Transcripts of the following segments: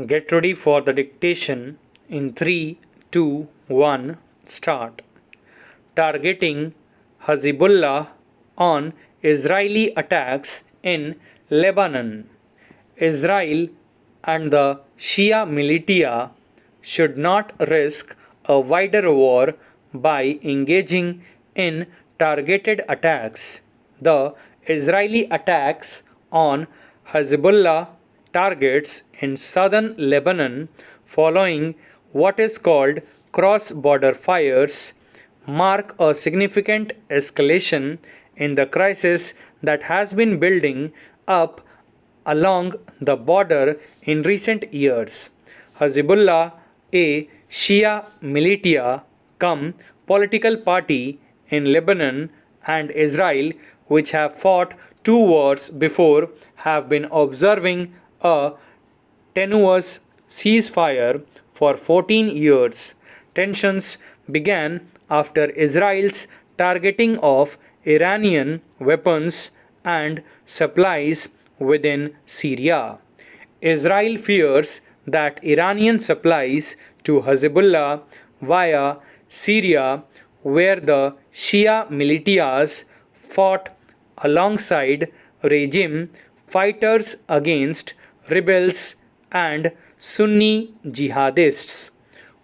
Get ready for the dictation in 3, 2, 1, start. Targeting Hezbollah on Israeli attacks in Lebanon. Israel and the Shia militia should not risk a wider war by engaging in targeted attacks. The Israeli attacks on Hezbollah targets in southern Lebanon following what is called cross border fires mark a significant escalation in the crisis that has been building up along the border in recent years. Hezbollah, a Shia militia come political party in Lebanon and Israel, which have fought two wars before, have been observing a tenuous ceasefire for 14 years. Tensions began after Israel's targeting of Iranian weapons and supplies within Syria. Israel fears that Iranian supplies to Hezbollah via Syria, where the Shia militias fought alongside regime fighters against rebels and Sunni jihadists,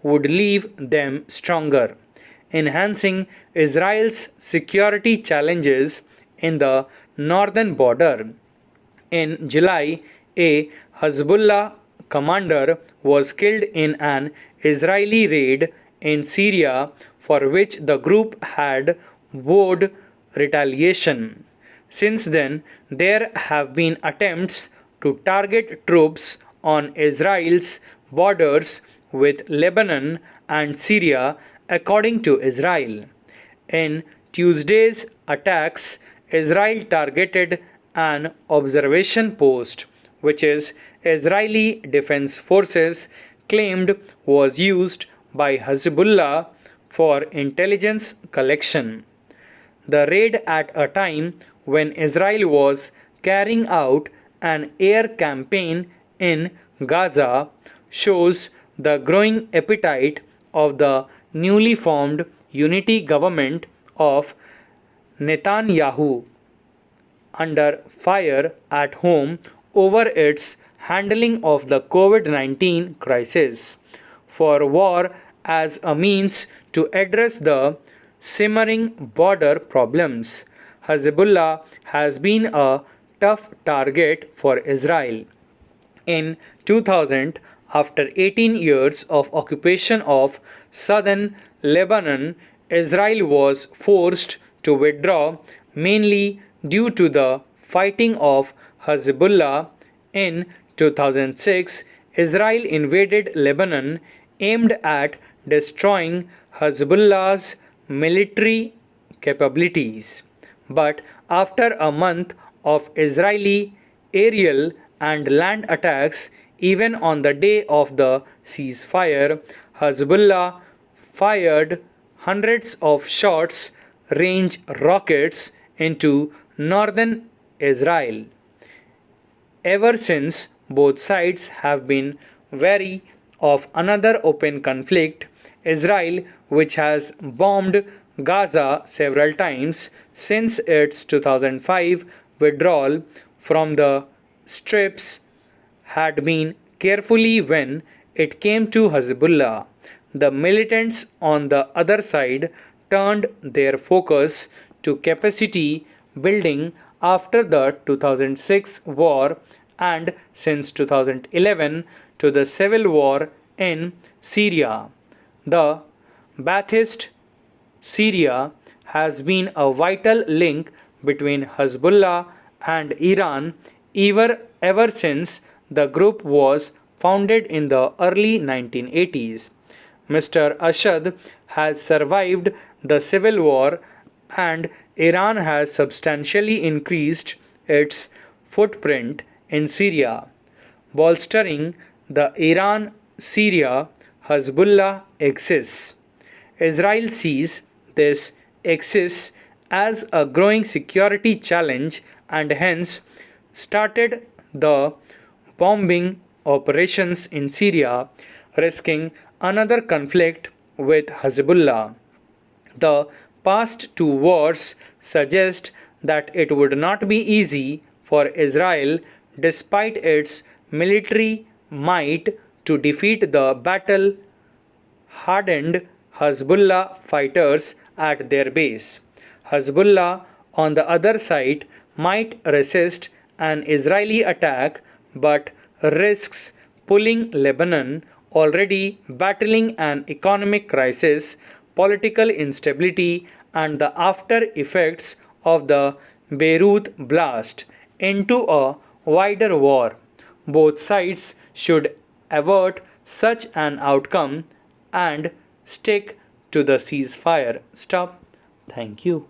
would leave them stronger, enhancing Israel's security challenges in the northern border. In July, a Hezbollah commander was killed in an Israeli raid in Syria for which the group had vowed retaliation. Since then, there have been attempts to target troops on Israel's borders with Lebanon and Syria, according to Israel. In Tuesday's attacks, Israel targeted an observation post, which is Israeli Defense Forces claimed was used by Hezbollah for intelligence collection. The raid at a time when Israel was carrying out an air campaign in Gaza shows the growing appetite of the newly formed unity government of Netanyahu under fire at home over its handling of the COVID 19 crisis, for war as a means to address the simmering border problems. Hezbollah has been a tough target for Israel. In 2000, after 18 years of occupation of southern Lebanon, Israel was forced to withdraw mainly due to the fighting of Hezbollah. In 2006, Israel invaded Lebanon aimed at destroying Hezbollah's military capabilities. But after a month of Israeli aerial and land attacks, even on the day of the ceasefire, Hezbollah fired hundreds of short range rockets into northern Israel. Ever since, both sides have been wary of another open conflict. Israel, which has bombed Gaza several times since its 2005 withdrawal from the strips, had been carefully when it came to Hezbollah. The militants on the other side turned their focus to capacity building after the 2006 war and since 2011 to the civil war in Syria. The Ba'athist Syria has been a vital link between Hezbollah and Iran ever since the group was founded in the early 1980s. Mr. Assad has survived the civil war and Iran has substantially increased its footprint in Syria, bolstering the Iran Syria Hezbollah axis. Israel sees this axis as a growing security challenge and hence started the bombing operations in Syria, risking another conflict with Hezbollah. The past two wars suggest that it would not be easy for Israel, despite its military might, to defeat the battle hardened Hezbollah fighters at their base. Hezbollah, on the other side, might resist an Israeli attack but risks pulling Lebanon, already battling an economic crisis, political instability, and the after effects of the Beirut blast, into a wider war. Both sides should avert such an outcome and stick to the ceasefire. Stop. Thank you.